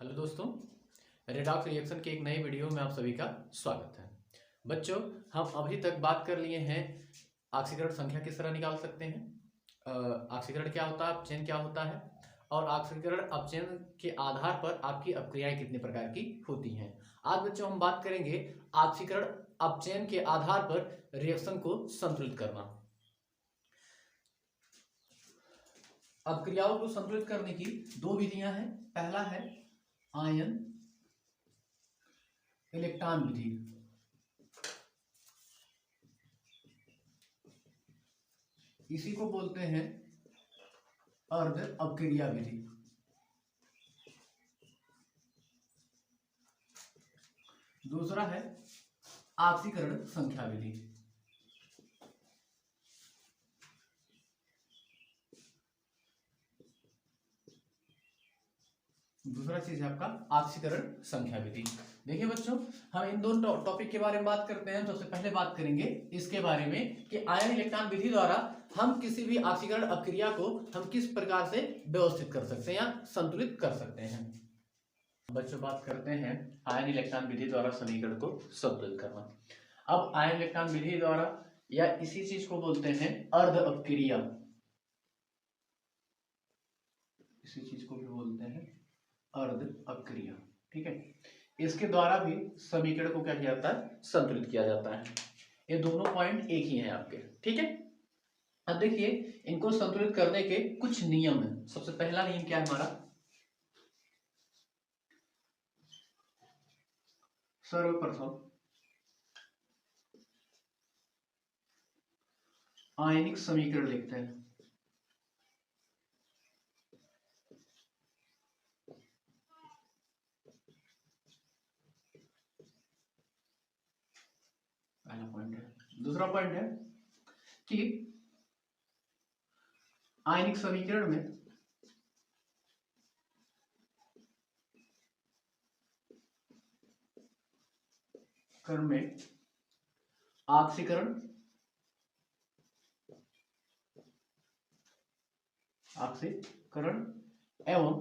Hello दोस्तों, redox reaction के एक नए वीडियो में आप सभी का स्वागत है। बच्चों, हम अभी तक बात कर लिए हैं ऑक्सीकरण संख्या किस तरह निकाल सकते हैं, ऑक्सीकरण क्या होता है, अपचयन क्या होता है और ऑक्सीकरण अपचयन के आधार पर आपकी अपक्रियाएं कितने प्रकार की होती हैं। आज बच्चों हम बात करेंगे ऑक्सीकरण अपचयन के आधार पर रिएक्शन को संतुलित करना। अपक्रियाओं को संतुलित करने की दो विधियां हैं। पहला है आयन इलेक्ट्रॉन विधि, इसी को बोलते हैं अर्ध अपक्रिया विधि। दूसरा है ऑक्सीकरण संख्या विधि। दूसरा चीज है आपका ऑक्सीकरण संख्या विधि। देखिए बच्चों, हम इन दोनों टॉपिक के बारे में बात करते हैं। सबसे पहले बात करेंगे इसके बारे में कि आयन इलेक्ट्रॉन विधि द्वारा हम किसी भी ऑक्सीकरण अपक्रिया को हम किस प्रकार से व्यवस्थित कर सकते हैं या संतुलित कर सकते हैं। बच्चों, बात करते हैं आयन इलेक्ट्रॉन विधि द्वारा समीकरण को संतुलित करना। अब आयन इलेक्ट्रॉन विधि द्वारा या इसी चीज को बोलते हैं अर्ध अपक्रिया, इसी चीज को भी बोलते हैं अर्ध अपक्रिया। ठीक है, इसके द्वारा भी समीकरण को क्या किया जाता है, संतुलित किया जाता है। ये दोनों पॉइंट एक ही हैं आपके। ठीक है, अब देखिए इनको संतुलित करने के कुछ नियम हैं। सबसे पहला नियम क्या है हमारा, सर्वप्रथम आयनिक समीकरण लिखते हैं। पहला पॉइंट है। दूसरा पॉइंट है कि आयनिक समीकरण में क्रम में ऑक्सीकरण एवं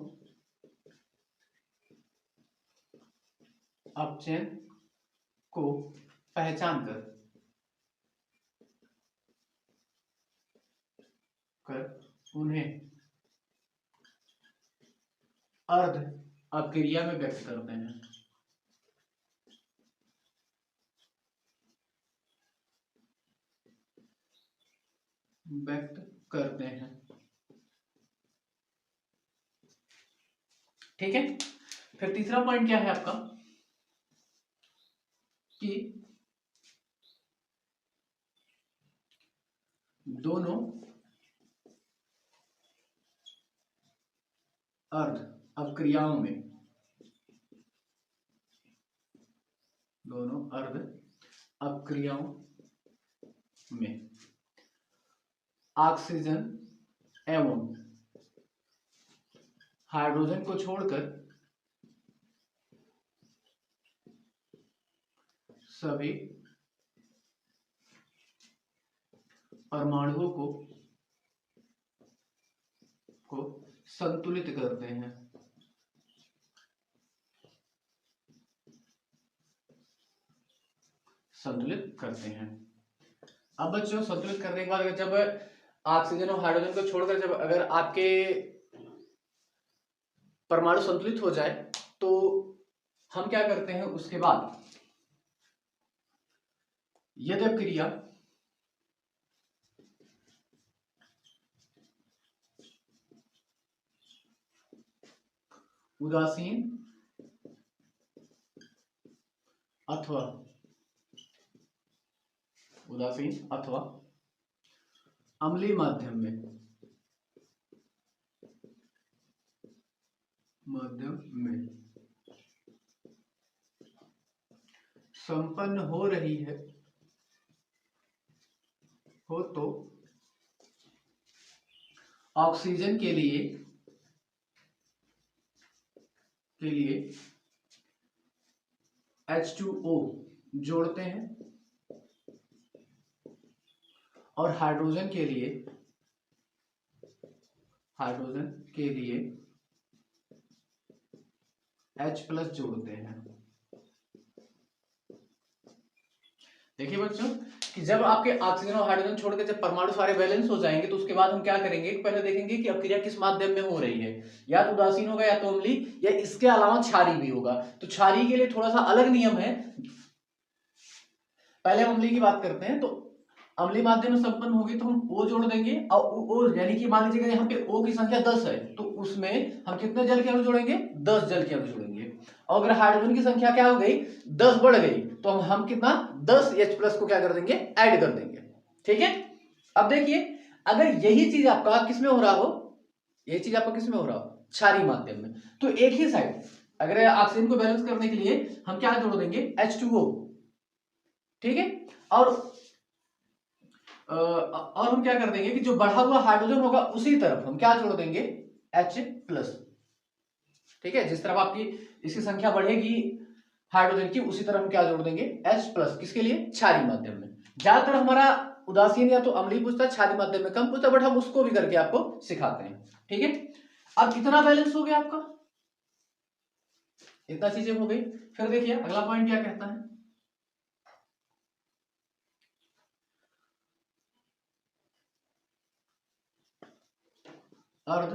अपचयन को पहचान कर उन्हें अर्ध अपक्रिया में व्यक्त करते हैं। ठीक है, फिर तीसरा पॉइंट क्या है आपका कि दोनों अर्ध अपक्रियाओं में ऑक्सीजन एवं हाइड्रोजन को छोड़कर सभी परमाणुओं को संतुलित करते हैं। अब बच्चों, संतुलित करने के बाद जब ऑक्सीजन और हाइड्रोजन को छोड़कर जब अगर आपके परमाणु संतुलित हो जाए तो हम क्या करते हैं, उसके बाद यदि अपक्रिया उदासीन अथवा अम्लीय माध्यम में संपन्न हो रही है हो तो ऑक्सीजन के लिए H2O जोड़ते हैं और हाइड्रोजन के लिए H+ जोड़ते हैं। देखिए बच्चों कि जब आपके ऑक्सीजन और हाइड्रोजन छोड़ के जब परमाणु सारे बैलेंस हो जाएंगे तो उसके बाद हम क्या करेंगे, पहले देखेंगे कि अपक्रिया किस माध्यम में हो रही है, या तो उदासीन होगा या तो अम्लीय, या इसके अलावा क्षारीय भी होगा। तो क्षारीय के लिए थोड़ा सा अलग नियम है। पहले हम अम्लीय की बात करते हैं। तो अम्लीय माध्यम में संपन्न होगी तो हम O जोड़ देंगे, और O यानी कि मान लीजिए यहाँ पे O की संख्या 10 है तो उसमें हम कितने जल के अणु जोड़ेंगे, 10 जल के अणु जोड़ेंगे। और अगर हाइड्रोजन की संख्या क्या हो गई, 10 बढ़ गई, तो हम कितना 10 H+ को क्या कर देंगे, ऐड कर देंगे। ठीक है। अब देखिए अगर यही चीज आपका किसमें हो रहा हो, यही चीज आपका किसमें हो रहा हो, क्षारीय माध्यम में, तो एक ही साइड अगर ऑक्सीजन को बैलेंस करने के लिए हम क्या जोड़ देंगे, H2O। ठीक है। और हम क्या कर देंगे कि जो बढ़ा हुआ हाइड्रोजन होगा उसी तरफ हम क्या जोड़ देंगे, H+। ठीक है। जिस तरफ आपकी इसकी संख्या बढ़ेगी हाइड्रोजन की, उसी तरफ हम क्या जोड़ देंगे, H+। किसके लिए, क्षारीय माध्यम में। ज्यादातर हमारा उदासीन या तो अम्लीय पूछता है, क्षारीय माध्यम में कम पूछता है, बट हम उसको भी करके आपको सिखाते हैं। ठीक है। अब कितना बैलेंस हो गया आपका, इतना चीजें हो गई। फिर देखिए अगला पॉइंट क्या कहता है, अर्ध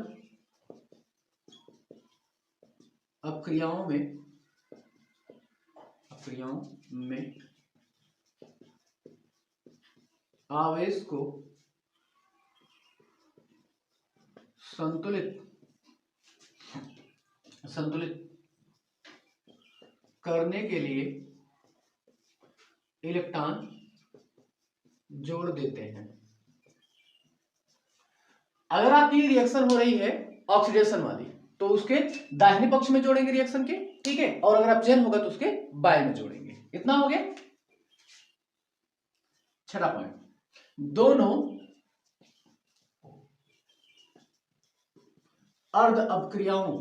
अपक्रियाओं में आवेश को संतुलित करने के लिए इलेक्ट्रॉन जोड़ देते हैं। अगर आपकी रिएक्शन हो रही है ऑक्सीडेशन वाली तो उसके दाहिने पक्ष में जोड़ेंगे रिएक्शन के, ठीक है, और अगर अपचयन होगा तो उसके बाएं में जोड़ेंगे। इतना हो गया। छठा पॉइंट, दोनों अर्ध अपक्रियाओं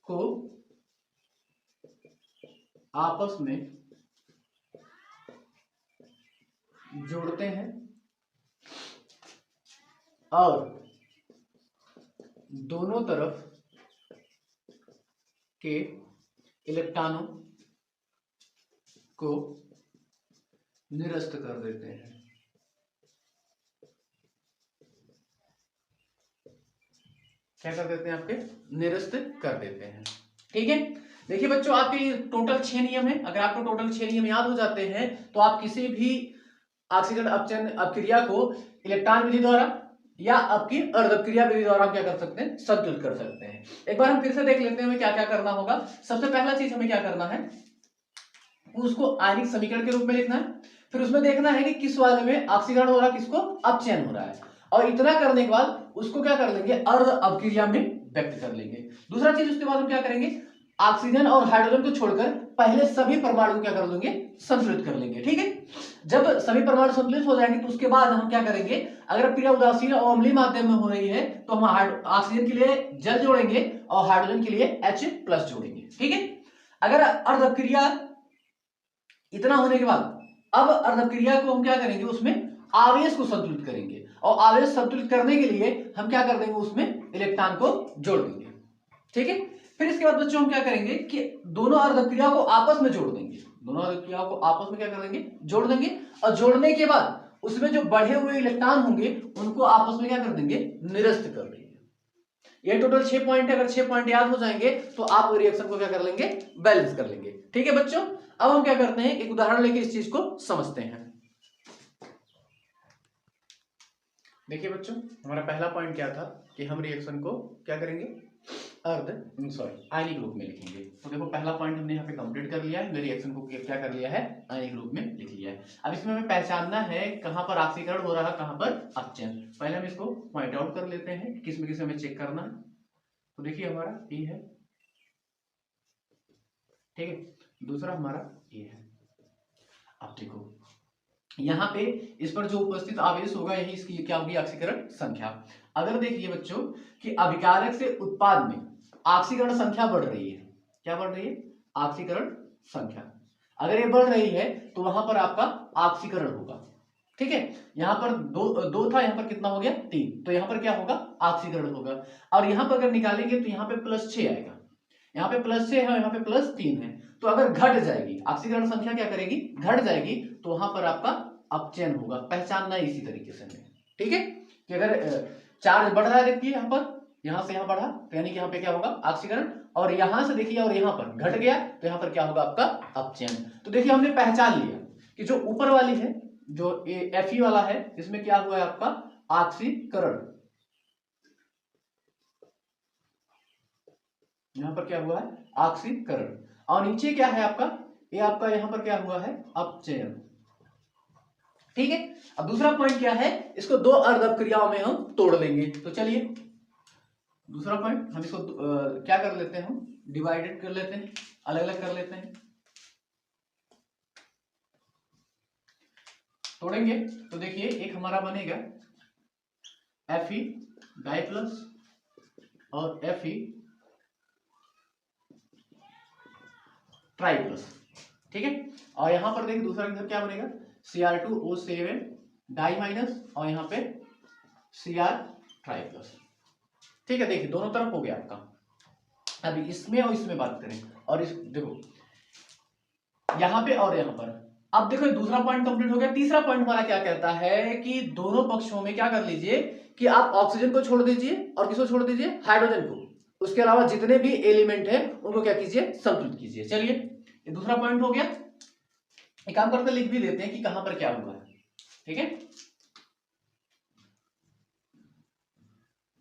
को आपस में जोड़ते हैं और दोनों तरफ के इलेक्ट्रॉनों को निरस्त कर देते हैं। क्या कर देते हैं, आपके निरस्त कर देते हैं। ठीक है। देखिए बच्चों आपके टोटल 6 नियम है। अगर आपको टोटल 6 नियम याद हो जाते हैं तो आप किसी भी ऑक्सीकरण अपचयन अपक्रिया को इलेक्ट्रॉन विधि द्वारा या आपकी अर्ध अपक्रिया विधि द्वारा क्या कर सकते हैं, संतुलित कर सकते हैं। एक बार हम फिर से देख लेते हैं हमें क्या क्या करना होगा। सबसे पहला चीज हमें क्या करना है, उसको आयनिक समीकरण के रूप में लिखना है। फिर उसमें देखना है कि किस वाले में ऑक्सीकरण हो रहा है, किसको अपचयन हो रहा है, और इतना करने के बाद उसको क्या कर लेंगे, अर्ध अपक्रिया में व्यक्त कर लेंगे। दूसरा चीज उसके बाद हम क्या करेंगे, ऑक्सीजन और हाइड्रोजन को छोड़कर पहले सभी परमाणु क्या कर लेंगे, संतुलित कर लेंगे। ठीक है। जब सभी परमाणु संतुलित हो जाएंगे तो उसके बाद हम क्या करेंगे, अगर अपक्रिया उदासीन और अम्लीय माध्यम में हो रही है तो हम ऑक्सीजन के लिए जल जोड़ेंगे और हाइड्रोजन के लिए H+ जोड़ेंगे। ठीक है। अगर अर्ध अपक्रिया इतना होने के बाद अब अर्ध अपक्रिया को हम क्या करेंगे, उसमें आवेश को संतुलित करेंगे, और आवेश संतुलित करने के लिए हम क्या कर देंगे, उसमें इलेक्ट्रॉन को जोड़ देंगे। ठीक है। फिर इसके बाद बच्चों हम क्या करेंगे कि दोनों अर्ध अपक्रिया को आपस में जोड़ देंगे, दोनों अर्ध अपक्रियाओं को आपस में क्या कर देंगे, जोड़ देंगे, और जोड़ने के बाद उसमें जो बढ़े हुए इलेक्ट्रॉन होंगे उनको आपस में क्या कर देंगे, निरस्त कर देंगे। ये टोटल 6 पॉइंट है। अगर 6 पॉइंट याद हो जाएंगे तो आप रिएक्शन को क्या कर लेंगे, बैलेंस कर लेंगे। ठीक है बच्चों। अब हम क्या करते हैं, एक उदाहरण लेके इस चीज को समझते हैं। देखिए बच्चों हमारा पहला पॉइंट क्या था कि हम रिएक्शन को क्या करेंगे, आयनिक रूप में लिखेंगे। तो देखो पहला पॉइंट हमने यहाँ पे कंप्लीट कर लिया है, हमने रिएक्शन को क्या कर लिया है, आयनिक रूप में लिख लिया है। अब इसमें हमें पहचानना है कहां पर ऑक्सीकरण हो रहा है, कहां पर अपचयन। पहले हम इसको पॉइंट आउट कर लेते हैं, किसमें किसमें हमें चेक करना है। तो देखिए हमारा ये है, ठीक है, दूसरा हमारा ये है। अब देखो यहाँ पे इस पर जो उपस्थित आवेश होगा यही इसकी क्या होगी, ऑक्सीकरण संख्या। अगर देखिए बच्चों कि अभिकारक से उत्पाद में ऑक्सीकरण संख्या बढ़ रही है, क्या बढ़ रही है, ऑक्सीकरण संख्या। अगर ये बढ़ रही है तो वहां पर आपका ऑक्सीकरण होगा। ठीक है, यहाँ पर दो था, यहाँ पर कितना हो गया 3, तो यहाँ पर क्या होगा ऑक्सीकरण होगा। और यहाँ पर अगर निकालेंगे तो यहाँ पे +6 आएगा, यहाँ पे +6 है, यहाँ पे +3 है। तो अगर घट जाएगी ऑक्सीकरण संख्या, क्या करेगी घट जाएगी, तो वहां पर आपका अपचयन होगा। पहचानना है इसी तरीके से हमें, ठीक है, कि अगर चार्ज बढ़ रहा है, देखिए यहाँ पर, यहाँ से यहाँ बढ़ा, तो यानी कि यहाँ पे क्या होगा ऑक्सीकरण, और यहां से देखिए और यहाँ पर घट गया, तो यहाँ पर क्या होगा आपका अपचयन। तो देखिए हमने पहचान लिया कि जो ऊपर वाली है, जो Fe वाला है, इसमें क्या हुआ है आपका ऑक्सीकरण, यहां पर क्या हुआ है ऑक्सीकरण, और नीचे क्या है आपका, ये आपका यहां पर क्या हुआ है अपचयन, ठीक है। अब दूसरा पॉइंट क्या है, इसको 2 अर्ध अपक्रियाओं में हम तोड़ लेंगे। तो चलिए दूसरा पॉइंट हम इसको क्या कर लेते हैं, हम डिवाइडेड कर लेते हैं, अलग अलग कर लेते हैं, तोड़ेंगे। तो देखिए एक हमारा बनेगा Fe डाई प्लस और Fe ट्राई प्लस, ठीक है। और यहां पर देखिए दूसरा इधर क्या बनेगा Cr2O7 डाई माइनस, और यहाँ पे Cr ट्राई प्लस, ठीक है। देखिए दोनों तरफ हो गया आपका। अभी इसमें और इसमें बात करें, और इस देखो यहाँ पे और यहाँ पर, अब देखो दूसरा पॉइंट कंप्लीट हो गया। तीसरा पॉइंट हमारा क्या कहता है कि दोनों पक्षों में क्या कर लीजिए कि आप ऑक्सीजन को छोड़ दीजिए, और किसको छोड़ दीजिए हाइड्रोजन को, उसके अलावा जितने भी एलिमेंट है उनको क्या कीजिए संतुलित कीजिए। चलिए ये दूसरा पॉइंट हो गया। एक काम करते लिख भी देते हैं कि कहां पर क्या हुआ है, ठीक है।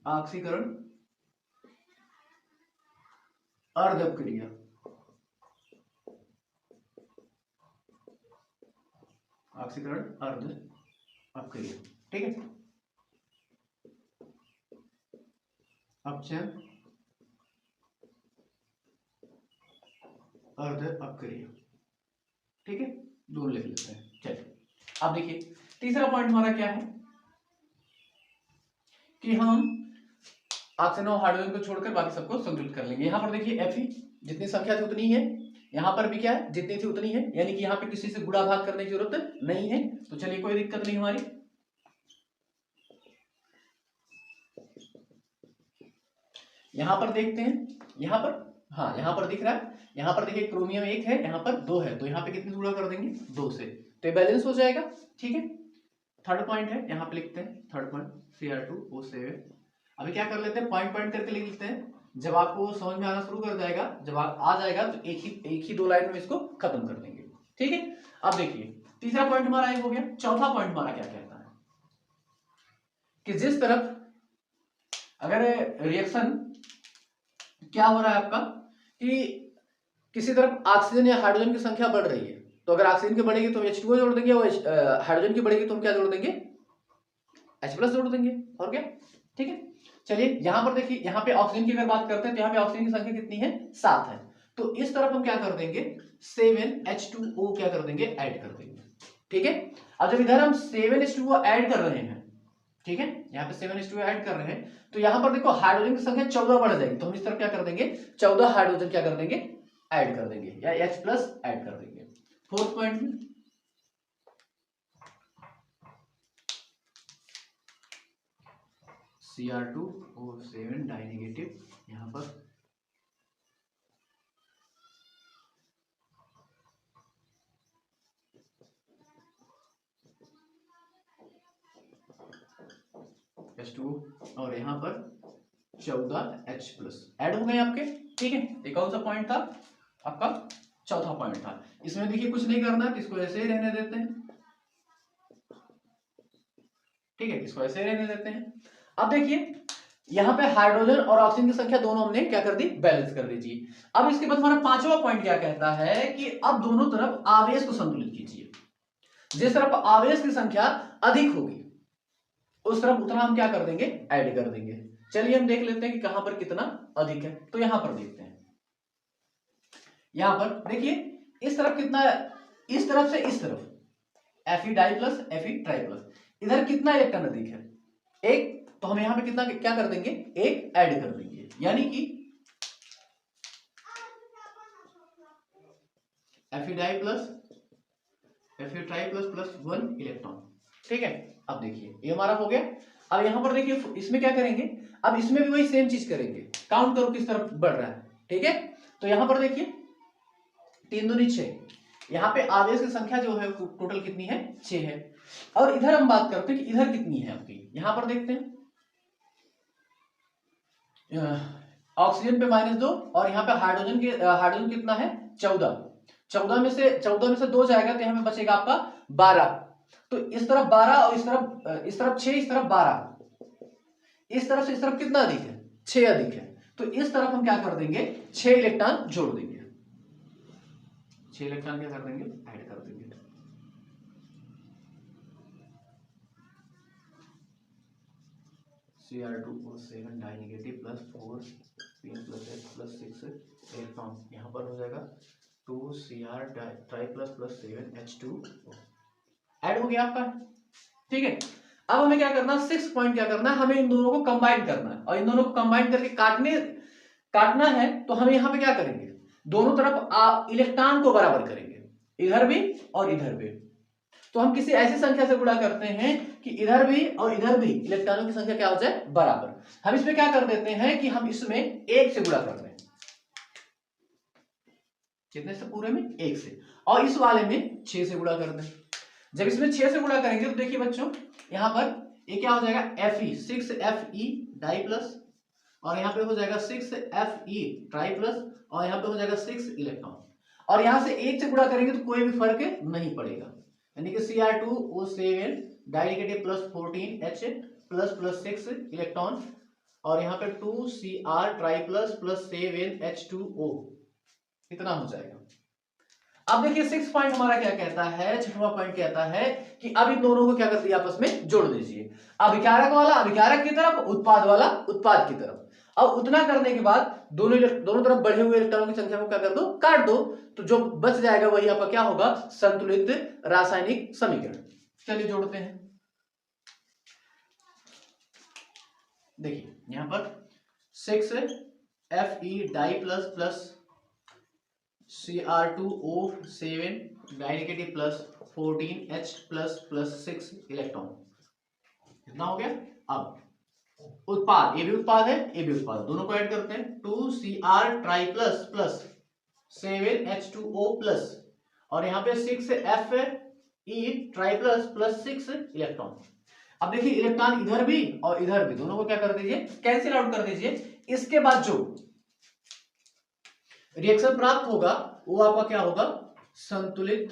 ऑक्सीकरण अर्ध अपक्रिया, ऑक्सीकरण अर्ध अपक्रिया, ठीक है। अपचयन अर्ध अपक्रिया, ठीक है, दोनों लिख लेते हैं। चलिए अब देखिए तीसरा पॉइंट हमारा क्या है कि हम ऑक्सीजन और हाइड्रोजन को छोड़कर बाकी सबको संतुलित कर लेंगे। यहां पर देखिए Fe जितनी संख्या थी उतनी है, यहां पर भी क्या है जितनी थी उतनी है, यानी कि यहां पे किसी से गुणा भाग करने की जरूरत नहीं है। तो चलिए कोई दिक्कत नहीं हमारी। यहां पर देखते हैं, यहां पर हाँ यहां पर दिख रहा है, यहां पर देखिए क्रोमियम 1 है, यहां पर 2 है, तो यहां पे कितने गुणा कर देंगे 2 से, तो ये बैलेंस हो जाएगा, ठीक है। थर्ड पॉइंट है, यहां पे लिखते हैं थर्ड पॉइंट Cr2O7। अभी क्या कर लेते हैं पॉइंट पॉइंट करके लिख लेते हैं। जब आपको समझ में आना शुरू कर जाएगा, जब आ जाएगा तो एक ही 2 लाइन में इसको खत्म कर देंगे, ठीक है। अब देखिए तीसरा पॉइंट हमारा एक हो गया। चौथा पॉइंट हमारा क्या कहता है कि जिस तरफ अगर रिएक्शन क्या हो रहा है आपका कि किसी तरफ ऑक्सीजन या हाइड्रोजन की संख्या बढ़ रही है, तो अगर ऑक्सीजन की बढ़ेगी तो H2O जोड़ देंगे, और हाइड्रोजन की बढ़ेगी तो हम क्या जोड़ देंगे H+ जोड़ देंगे, और क्या, ठीक है। चलिए यहां पर देखिए, यहां पे ऑक्सीजन की अगर बात करते हैं तो यहाँ पे ऑक्सीजन की संख्या कितनी है 7 है, तो इस तरफ हम क्या कर देंगे 7H2O क्या कर देंगे ऐड कर देंगे, ठीक है। अब जब इधर हम 7H2O ऐड कर रहे हैं, ठीक है, यहाँ पे 7H2O ऐड कर रहे हैं, तो यहां पर देखो हाइड्रोजन की संख्या 14 बढ़ जाएगी, तो हम इस तरफ क्या कर देंगे 14 हाइड्रोजन क्या कर देंगे ऐड कर देंगे, या H+ ऐड कर देंगे। फोर्थ पॉइंट में Cr2O7 डाई नेगेटिव, यहां पर H2O, और यहां पर 14H+ ऐड हो गए आपके, ठीक है। ये कौन सा पॉइंट था आपका चौथा पॉइंट था। इसमें देखिए कुछ नहीं करना है, इसको ऐसे ही रहने देते हैं, ठीक है, इसको ऐसे ही रहने देते हैं। अब देखिए यहां पे हाइड्रोजन और ऑक्सीजन की संख्या दोनों हमने क्या कर दी बैलेंस कर दीजिए। अब इसके बाद हमारा पांचवा पॉइंट क्या कहता है कि अब दोनों तरफ आवेश को संतुलित कीजिए। जिस तरफ आवेश की संख्या अधिक होगी उस तरफ उतना हम क्या कर देंगे ऐड कर देंगे। चलिए हम देख लेते हैं कि कहां पर कितना अधिक है, तो यहां पर देखते हैं। यहां पर देखिए इस तरफ कितना, इस तरफ से इस तरफ Fe die plus Fe try plus, इधर कितना इलेक्ट्रॉन अधिक है एक, तो हम यहां पे कितना क्या कर देंगे एक ऐड कर देंगे, यानी कि Fe die plus Fe try plus plus 1 electron, ठीक है, अब देखिए ये हमारा हो गया। अब यहां पर देखिए इसमें क्या करेंगे, अब इसमें भी वही सेम चीज करेंगे, काउंट करो किस तरफ बढ़ रहा है। ठीक है, तो यहां पर देखिए 3 दूनी 6, यहाँ पे आवेश की संख्या जो है टोटल कितनी है, 6 है। और इधर हम बात करते हैं कि इधर कितनी है आपकी, यहां पर देखते हैं ऑक्सीजन पे -2 और यहाँ पे हाइड्रोजन कितना है 14। 14 में से 2 जाएगा तो यहाँ पे बचेगा आपका 12। तो इस तरफ 12 और इस तरफ 6, इस तरफ 12, इस तरफ से इस तरफ कितना अधिक है, 6 अधिक है। तो इस तरफ हम क्या कर देंगे, 6 इलेक्ट्रॉन जोड़ देंगे, 6 इलेक्ट्रॉन क्या कर देंगे, ऐड कर देंगे। Cr2O7 die negative plus 4 Pn plus H plus 6 electron, यहाँ पर हो जाएगा 2Cr tri plus plus 7 H2O add हो गया आपका। ठीक है, अब हमें क्या करना है, 6 पॉइंट क्या करना है, हमें इन दोनों को कंबाइन करना है और इन दोनों को कंबाइन करके काटना है। तो हम यहाँ पे क्या करेंगे, दोनों तरफ इलेक्ट्रॉन को बराबर करेंगे, इधर भी और इधर भी। तो हम किसी ऐसी संख्या से गुणा करते हैं कि इधर भी और इधर भी इलेक्ट्रॉनों की संख्या क्या हो जाए, बराबर। हम इसमें क्या कर देते हैं कि हम इसमें 1 से गुणा कर दें, कितने से, पूरे में 1 से, और इस वाले में 6 से गुणा कर दें। जब इसमें 6 से गुणा करेंगे तो देखिए बच्चों यहां पर ये क्या हो जाएगा, Fe 6Fe डाई प्लस, और यहाँ पे हो जाएगा 6Fe ट्राई प्लस, और यहाँ पे हो जाएगा 6 इलेक्ट्रॉन। और यहां से 1 से गुणा करेंगे तो कोई भी फर्क नहीं पड़ेगा, यानी कि Cr2O7 di negative plus 14H plus plus 6 electron, और यहाँ पे 2Cr tri plus plus 7H2O इतना हो जाएगा। अब देखिए 6 पॉइंट हमारा क्या कहता है, 6वां पॉइंट कहता है कि अब इन दोनों को क्या कर दिया, आपस में जोड़ दीजिए। अभिकारक वाला अभिकारक की तरफ, उत्पाद वाला उत्पाद की तरफ। अब उतना करने के बाद दोनों तरफ बढ़े हुए इलेक्ट्रॉनों की संख्या को क्या कर दो, काट दो, तो जो बच जाएगा वही आपका क्या होगा, संतुलित रासायनिक समीकरण। चलिए जोड़ते हैं। देखिए यहां पर 6Fe di plus plus Cr2O7 di negative plus 14H plus plus 6 electron, कितना हो गया। अब उत्पाद, ये भी उत्पाद है, ये भी उत्पाद, दोनों को ऐड करते हैं, 2Cr tri plus plus 7H2O plus, और यहाँ पे 6Fe tri plus plus 6 electron. अब देखिए इलेक्ट्रॉन इधर भी और इधर भी, दोनों को क्या कर दीजिए, कैंसिल आउट कर दीजिए। इसके बाद जो रिएक्शन प्राप्त होगा वो आपका क्या होगा, संतुलित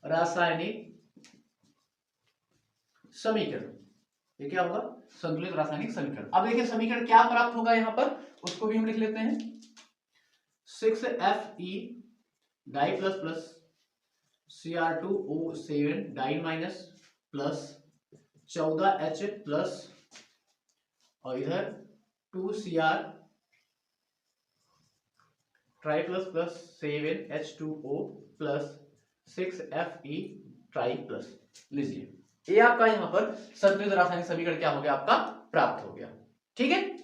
रासायनिक समीकरण। ये क्या होगा, संतुलित रासायनिक समीकरण। अब देखिए समीकरण क्या प्राप्त होगा, यहां पर उसको भी हम लिख लेते हैं, 6Fe di plus plus Cr2O7 di minus plus 14H plus, और इधर 2Cr tri plus plus 7H2O plus 6Fe tri plus. लीजिए ये आपका यहां पर संतुलित रासायनिक समीकरण क्या हो गया, आपका प्राप्त हो गया। ठीक है,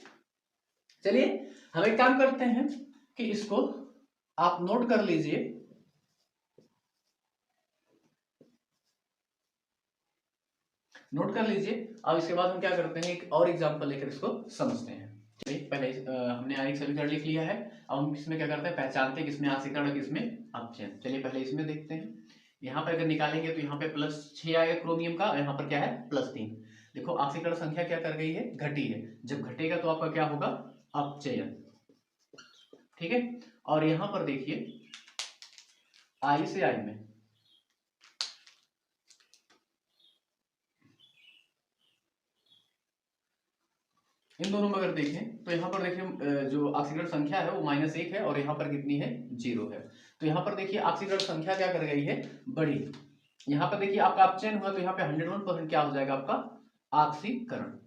चलिए हम एक काम करते हैं कि इसको आप नोट कर लीजिए। नोट कर लीजिए। अब इसके बाद हम क्या करते हैं, एक और एग्जांपल लेकर इसको समझते हैं। चलिए पहले हमने आयनिक समीकरण लिख लिया है, अब हम इसमें क्या करते हैं, पहचानते हैं किसमें आक्सीकरण और किसमें अपचयन। चलिए पहले इसमें देखते हैं। यहाँ पे अगर निकालेंगे तो यहाँ पे +6 आएगा क्रोमियम का, यहाँ पर क्या है +3। देखो आक्सीकरण संख्या क्या कर गई है, घटी है। जब घटेगा तो आपका क्या होगा, अपचयन। ठीक है, और यहाँ पर देखिए I से I में इन दोनों में अगर देखें तो यहाँ पर देखिए जो ऑक्सीकरण संख्या है वो -1 है, और यहाँ पर कितनी है, 0 है। तो यहाँ पर देखिए ऑक्सीकरण संख्या क्या कर गई है, बढ़ी। यहाँ पर देखिए आपका अपचयन हुआ तो यहाँ पे 101% क्या हो जाएगा, आपका ऑक्सीकरण।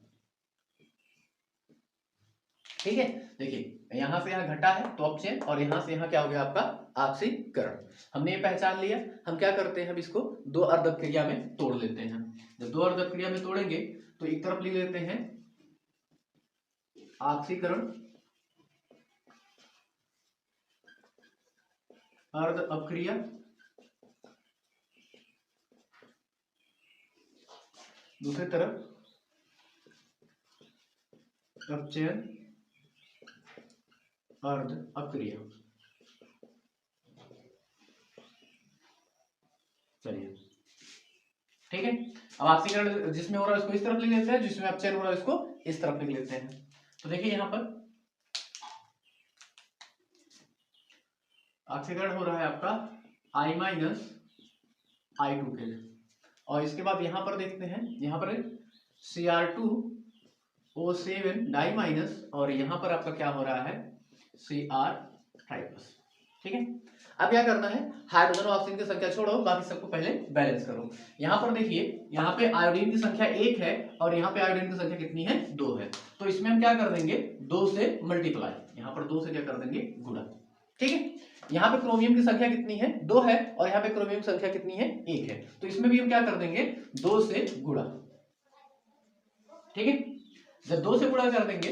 ठीक है, देखिए यहाँ से यहाँ घटा है तो अपचयन, और यहाँ से यहाँ क्या हो गया, आपका ऑक्सीकरण। हमने ये पहचान लिया। हम क्या करते हैं, अब इसको 2 अर्धक क्रिया में तोड़ लेते हैं। जब 2 अर्धक क्रिया में तोड़ेंगे तो एक तरफ लिख लेते हैं ऑक्सीकरण अर्ध अपक्रिया, दूसरी तरफ अपचयन अर्ध अक्रिय। चलिए ठीक है, अब ऑक्सीकरण जिसमें हो रहा है उसको इस तरफ लिख लेते हैं, जिसमें अपचयन हो रहा है उसको इस तरफ लिख लेते हैं। तो देखिए यहां पर ऑक्सीकरण हो रहा है आपका I माइनस I2 के लिए, और इसके बाद यहां पर देखते हैं, यहां पर Cr2O7 डाई माइनस, और यहां पर आपका क्या हो रहा है Cr ट्राइप्लस। ठीक है, अब क्या करना है, हाइड्रोजन और ऑक्सीजन की संख्या छोड़ो, बाकी सबको पहले बैलेंस करो। यहां पर देखिए, यहां पे आयोडीन की संख्या 1 है और यहां पे आयोडीन की संख्या कितनी है 2 है, तो इसमें हम क्या कर देंगे 2 से मल्टीप्लाई, यहां पर 2 से क्या कर देंगे गुणा। ठीक है, यहाँ पे क्रोमियम की संख्या कितनी है 2 है और यहाँ पे क्रोमियम की संख्या कितनी है 1 है, तो इसमें भी हम क्या कर देंगे 2 से गुणा। ठीक है, जब 2 से गुणा कर देंगे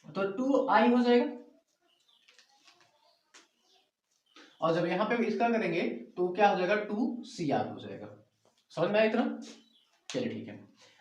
तो 2i हो जाएगा, और जब यहां पे इसका करेंगे तो क्या हो जाएगा 2Cr हो जाएगा। समझ में आया इतना? चलिए ठीक है,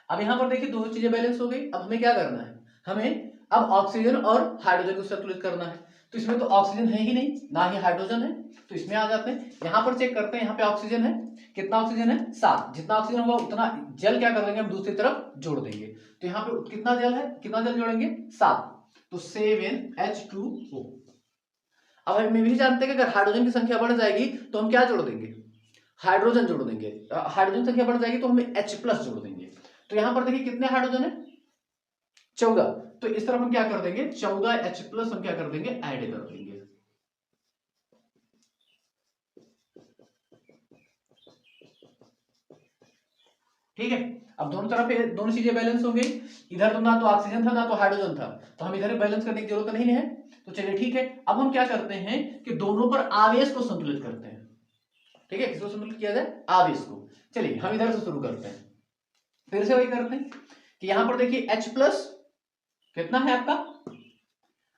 अब यहां पर देखिए दोनों चीजें बैलेंस हो गई। अब हमें क्या करना है, हमें अब ऑक्सीजन और हाइड्रोजन को संतुलित करना है। तो इसमें तो ऑक्सीजन है ही नहीं, ना ही हाइड्रोजन है, तो इसमें आ जाते हैं। यहां पर चेक करते हैं, यहाँ पे ऑक्सीजन है, कितना ऑक्सीजन है 7, जितना ऑक्सीजन होगा उतना जल क्या कर देंगे हम दूसरी तरफ जोड़ देंगे। तो यहाँ पे कितना जल है, कितना जल जोड़ेंगे 7, तो 7H2O। अब हम ये भी जानते हैं कि अगर हाइड्रोजन की संख्या बढ़ जाएगी तो हम क्या जोड़ देंगे, हाइड्रोजन जोड़ देंगे। हाइड्रोजन संख्या बढ़ जाएगी तो हमें H प्लस जोड़ देंगे। तो यहां पर देखिए कितने हाइड्रोजन है 14, तो इस तरफ हम क्या कर देंगे 14H प्लस हम क्या कर देंगे ऐड कर देंगे। ठीक है, अब दोनों तरफ दोनों चीजें बैलेंस हो गई, इधर तो ना तो ऑक्सीजन था ना तो हाइड्रोजन था, तो हम इधर बैलेंस करने की जरूरत नहीं है। तो चलिए ठीक है, अब हम क्या करते हैं कि दोनों पर आवेश को संतुलित करते हैं। ठीक है, किसको संतुलित किया जाए, आवेश को। चलिए हम इधर से शुरू करते हैं, फिर से वही करते हैं कि यहां पर देखिए H प्लस कितना है आपका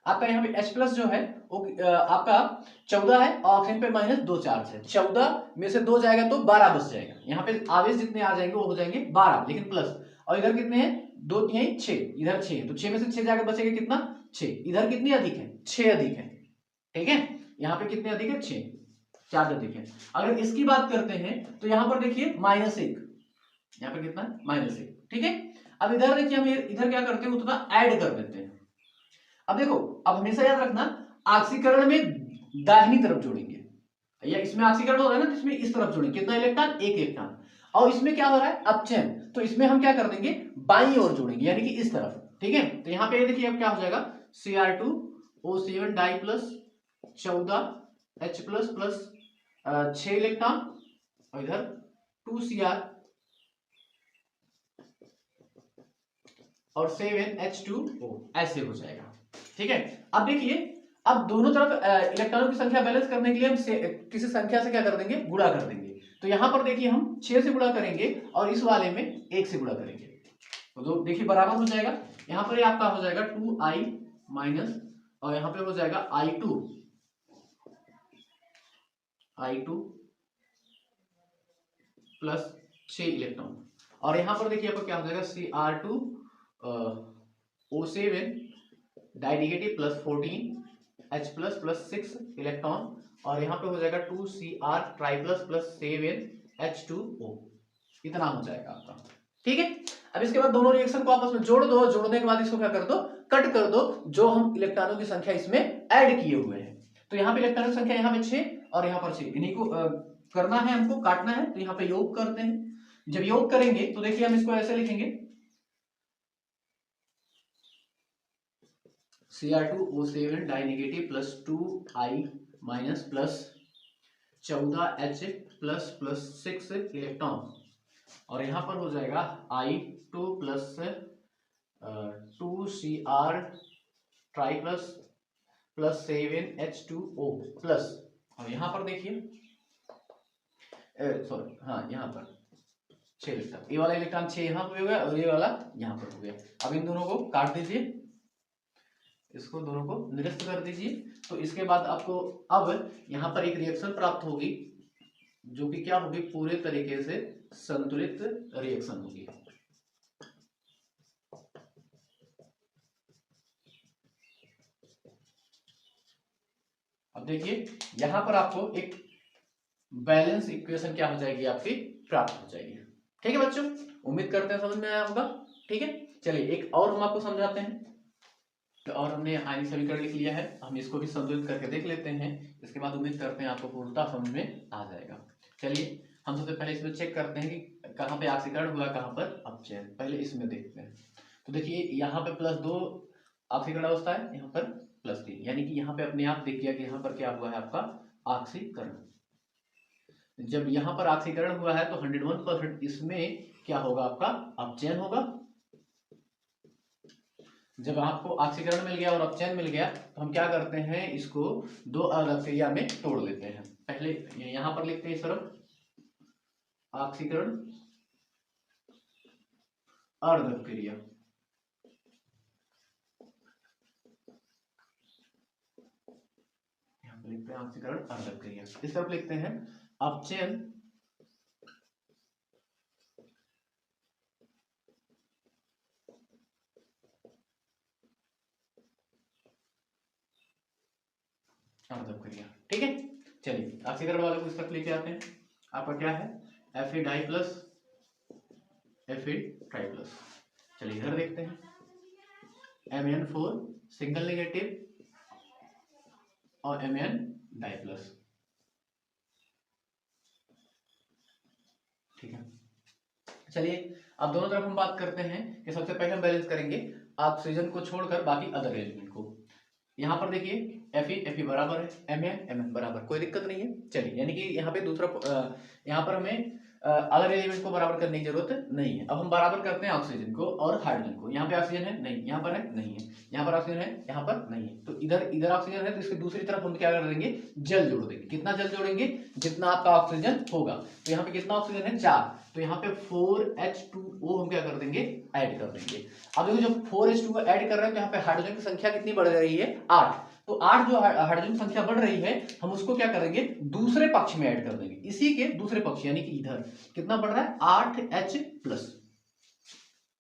यहाँ पे H प्लस जो है वो आपका 14 है, और ऑक्सीजन पे -2 चार्ज है। 14 में से 2 जाएगा तो 12 बच जाएगा। यहाँ पे आवेश जितने आ जाएंगे वो हो जाएंगे 12, लेकिन प्लस, और इधर कितने हैं 2 3 6, इधर 6, तो 6 में से 6 जाकर बचेगा कितना 6, इधर कितनी अधिक है 6 अधिक है। ठीक है, यहाँ पे कितने अधिक है 6, चार्ज अधिक है। अगर इसकी बात करते हैं तो यहाँ पर देखिए -1, यहाँ पे कितना -1। ठीक है, अब इधर देखिए हम इधर क्या करते हैं उतना ऐड कर देते हैं। अब देखो, अब हमेशा याद रखना ऑक्सीकरण में दाहिनी तरफ जोड़ेंगे, या इसमें ऑक्सीकरण हो रहा है ना तो इसमें इस तरफ जोड़ेंगे, कितना इलेक्ट्रॉन 1 इलेक्ट्रॉन, और इसमें क्या हो रहा है अपचयन, तो इसमें हम क्या कर देंगे बाईं ओर जोड़ेंगे, यानी कि इस तरफ। ठीक है, तो यहाँ पे देखिए अब क्या हो जाएगा Cr2O7 die plus 14H plus plus 6 electron, और इधर 2Cr और 7H2O ऐसे हो जाएगा। ठीक है, अब देखिए, अब दोनों तरफ इलेक्ट्रॉनों की संख्या बैलेंस करने के लिए हम किसी संख्या से क्या कर देंगे गुणा कर देंगे। तो यहां पर देखिए हम 6 से गुणा करेंगे और इस वाले में 1 से गुणा करेंगे, तो देखिए बराबर हो जाएगा। यहां पर आपका हो जाएगा 2i माइनस, और यहां पे हो जाएगा I2 प्लस 6 इलेक्ट्रॉन, और यहां पर देखिए आपको क्या हो जाएगा Cr2O7 die negative plus 14H plus plus 6 electron, और यहां पे हो जाएगा 2Cr tri plus plus 7H2O, इतना हो जाएगा आपका। ठीक है, अब इसके बाद दोनों रिएक्शन को आपस में जोड़ दो, जोड़ने के बाद इसको क्या कर दो कट कर दो, जो हम इलेक्ट्रॉनों की संख्या इसमें ऐड किए हुए हैं। तो यहाँ पे इलेक्ट्रॉनों की संख्या यहाँ पे 6 और यहाँ पर 6, इन्हीं को करना है हमको, काटना है, तो यहाँ पे योग करते हैं। जब योग करेंगे तो देखिए हम इसको ऐसे लिखेंगे Cr2O7 die negative plus 2i minus plus 14H plus plus 6 electron, और यहां पर हो जाएगा I2 plus 2Cr tri plus plus 7H2O plus, और यहां पर देखिए सॉरी हाँ यहाँ पर 6 इलेक्ट्रॉन, ये वाला इलेक्ट्रॉन 6 यहाँ पे हो गया और ये वाला यहाँ पर हो गया। अब इन दोनों को काट दीजिए, इसको दोनों को निरस्त कर दीजिए। तो इसके बाद आपको अब यहाँ पर एक रिएक्शन प्राप्त होगी जो कि क्या होगी पूरे तरीके से संतुलित रिएक्शन होगी। अब देखिए यहां पर आपको एक बैलेंस इक्वेशन क्या हो जाएगी, आपकी प्राप्त हो जाएगी। ठीक है बच्चों, उम्मीद करते हैं समझ में आया होगा। ठीक है, चलिए एक और हम आपको समझाते हैं। तो और हमने आयनिक समीकरण लिख लिया है, हम इसको भी संतुलित करके देख लेते हैं। इसके बाद उम्मीद करते हैं आपको पूर्णता समझ में आ जाएगा। चलिए हम सबसे पहले इसमें चेक करते हैं कि कहाँ पे ऑक्सीकरण हुआ, कहाँ पर अपचयन। पहले इसमें देखते हैं। तो देखिए यहाँ पे +2 ऑक्सीकरण अवस्था है, यहाँ पर +3, यानी कि यहाँ पे अपने आप देख गया कि यहाँ पर क्या हुआ है, आपका ऑक्सीकरण। जब यहाँ पर ऑक्सीकरण हुआ है तो 101% इसमें क्या होगा, आपका अपचयन होगा। जब आपको ऑक्सीकरण मिल गया और अपचयन मिल गया तो हम क्या करते हैं, इसको दो अलग क्रिया में तोड़ लेते हैं। पहले यहां पर लिखते हैं इस तरफ ऑक्सीकरण अर्धक क्रिया, यहां पर लिखते हैं ऑक्सीकरण अर्धक क्रिया। इस तरफ लिखते हैं अपचयन अर्धक क्रिया। ठीक है, चलिए ऑक्सीकरण वाले को इस तरफ लेके आते हैं। आपका क्या है, Fe die plus Fe try plus. चलिए इधर देखते हैं MN4 सिंगल नेगेटिव और Mn डाई प्लस। ठीक है, चलिए अब दोनों तरफ हम बात करते हैं कि सबसे पहले हम बैलेंस करेंगे ऑक्सीजन को छोड़कर बाकी अदर एलिमेंट को। यहाँ पर देखिए Fe बराबर है, Mn बराबर, कोई दिक्कत नहीं है। चलिए यानी कि यहाँ पे दूसरा यहाँ पर हमें अदर एलिमेंट को बराबर करने की जरूरत नहीं है। अब हम बराबर करते हैं ऑक्सीजन को और हाइड्रोजन को। यहाँ पे ऑक्सीजन है नहीं, यहाँ पर है नहीं है, यहाँ पर ऑक्सीजन है यहाँ पर नहीं है, तो इधर ऑक्सीजन है तो इसकी दूसरी तरफ हम क्या कर देंगे, जल जोड़ देंगे। कितना जल जोड़ेंगे, जितना आपका ऑक्सीजन होगा। तो यहाँ पे कितना ऑक्सीजन है, 4, तो यहाँ पे 4H2O हम क्या कर देंगे, ऐड कर देंगे। अब देखो जब 4H2O ऐड कर रहे हैं तो यहाँ पे हाइड्रोजन की संख्या कितनी बढ़ रही है, 8। तो 8 जो हाइड्रोजन की संख्या बढ़ रही है हम उसको क्या करेंगे, दूसरे पक्ष में ऐड कर देंगे। इसी के दूसरे पक्ष यानी कि इधर कितना बढ़ रहा है, 8H+।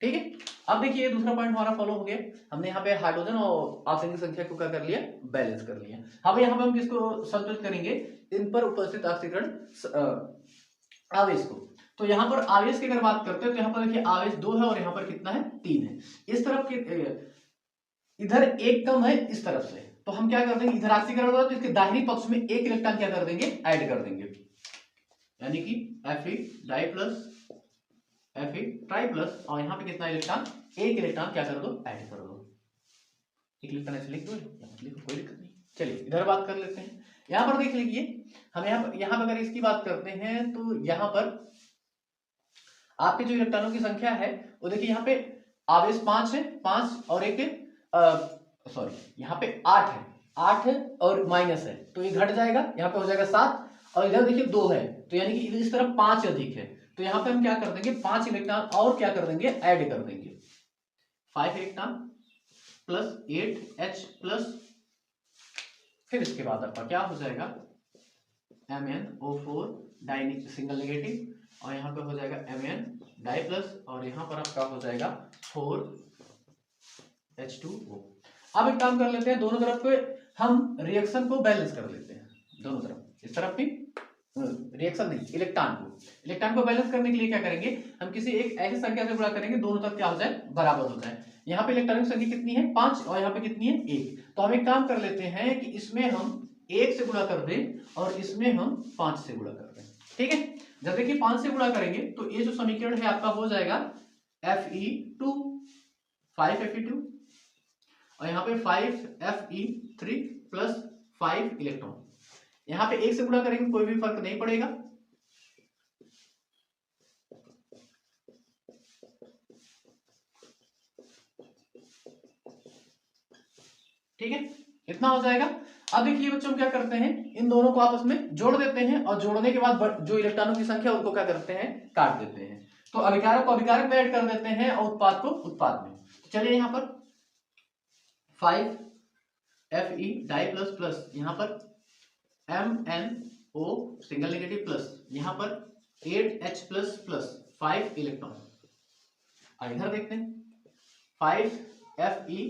ठीक है, अब देखिए दूसरा पॉइंट हमारा फॉलो हो गया। हमने यहाँ पे हाइड्रोजन और ऑक्सीजन की संख्या को क्या कर लिया, बैलेंस कर लिया। अब यहाँ पे हम किसको संतुलित करेंगे, इन पर उपस्थित ऑक्सीकरण आवेश को। तो यहाँ पर आवेश की अगर बात करते हैं तो यहाँ पर देखिए आवेश 2 है और यहाँ पर कितना है, 3 है। इस तरफ के इधर एक कम है इस तरफ से, तो हम क्या कर देंगे, इधर ऑक्सीकरण हो रहा है तो इसके दाहिनी पक्ष में एक इलेक्ट्रॉन क्या कर देंगे, ऐड कर देंगे। यानी कि Fe die plus Fe try plus, और यहाँ पे कितना इलेक्ट्रॉन, एक इलेक्ट्रॉन क्या कर दो, ऐड कर दो। एक इलेक्ट्रॉन ऐसे लिख दो, लिखो कोई दिक्कत नहीं। चलिए इधर बात कर लेते हैं। यहाँ पर देख लीजिए, हम यहाँ पर अगर इसकी बात करते हैं तो यहाँ पर आपके जो इलेक्ट्रॉनों की संख्या है वो देखिए यहाँ पे आवेश 5 है, 5 और एक सॉरी यहाँ पे 8 है, 8 और माइनस है तो ये घट जाएगा, यहाँ पे हो जाएगा 7, और इधर देखिए 2 है तो यानी कि इस तरफ 5 अधिक है, तो यहाँ पे हम क्या कर देंगे, 5 इलेक्ट्रॉन और क्या कर देंगे, ऐड कर देंगे। 5 इलेक्ट्रॉन प्लस 8H+, फिर इसके बाद आपका क्या हो जाएगा, MnO4 डाई सिंगल नेगेटिव, और यहाँ पे हो जाएगा Mn डाई प्लस, और यहाँ पर आपका हो जाएगा 4H2O। अब एक काम कर लेते हैं, दोनों तरफ पे हम रिएक्शन को बैलेंस कर लेते हैं। दोनों तरफ, इस तरफ भी रिएक्शन नहीं, इलेक्ट्रॉन को बैलेंस करने के लिए क्या करेंगे, हम किसी एक ऐसी संख्या से गुणा करेंगे दोनों तरफ क्या हो जाए, बराबर हो जाए। यहाँ पे इलेक्ट्रॉन की संख्या कितनी है, 5, और यहाँ पे कितनी है, 1। तो हम एक काम कर लेते हैं कि इसमें हम 1 से गुणा कर दें और इसमें हम 5 से गुणा कर दें। ठीक है, जब देखिए 5 से गुणा करेंगे तो ये जो समीकरण है आपका हो जाएगा Fe2 5Fe2, और यहाँ पे 5Fe3 प्लस 5 इलेक्ट्रॉन। यहाँ पे 1 से गुणा करेंगे कोई भी फर्क नहीं पड़ेगा। ठीक है, इतना हो जाएगा। अब देखिए बच्चों क्या करते हैं, इन दोनों को आपस में जोड़ देते हैं और जोड़ने के बाद जो इलेक्ट्रॉनों की संख्या उनको क्या करते हैं, काट देते हैं। तो अभिकारक को अभिकारक में ऐड कर देते हैं और उत्पाद को उत्पाद में। तो चलिए यहाँ पर 5Fe डाई प्लस प्लस यहाँ पर MnO सिंगल नेगेटिव प्लस यहाँ पर 8H प्लस प्लस 5 इलेक्ट्रॉन। और इधर देखते हैं 5Fe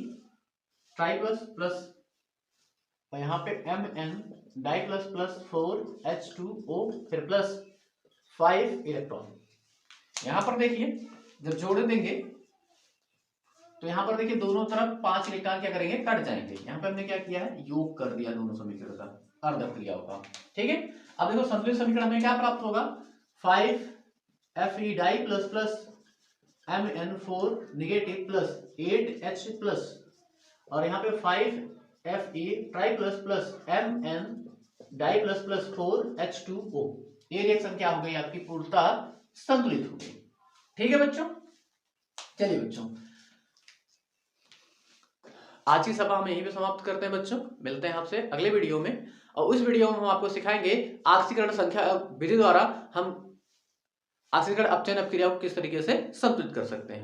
ट्राई प्लस प्लस, और यहाँ पे Mn die plus plus 4H2O फिर प्लस 5 इलेक्ट्रॉन। यहां पर देखिए जब जोड़ देंगे तो यहां पर देखिए दोनों तरफ 5 इलेक्ट्रॉन क्या करेंगे, कट जाएंगे। यहां पे हमने क्या किया है, योग कर दिया दोनों समीकरण का, अर्धक क्रियाओं का। ठीक है, अब देखो संतुलित समीकरण हमें क्या प्राप्त होगा, 5Fe die plus plus Mn4 negative plus 8H plus, और यहाँ पे 5Fe try plus plus Mn die plus plus 4H2O। ये रिएक्शन क्या हो गई आपकी, पूर्णतः संतुलित हो गई। ठीक है बच्चों, चलिए बच्चों आज की सभा हम यहीं पे समाप्त करते हैं बच्चों। मिलते हैं आपसे अगले वीडियो में, और उस वीडियो में हम आपको सिखाएंगे ऑक्सीकरण संख्या विधि द्वारा हम ऑक्सीकरण अपचयन अपक्रिया को किस तरीके से संतुलित कर सकते हैं।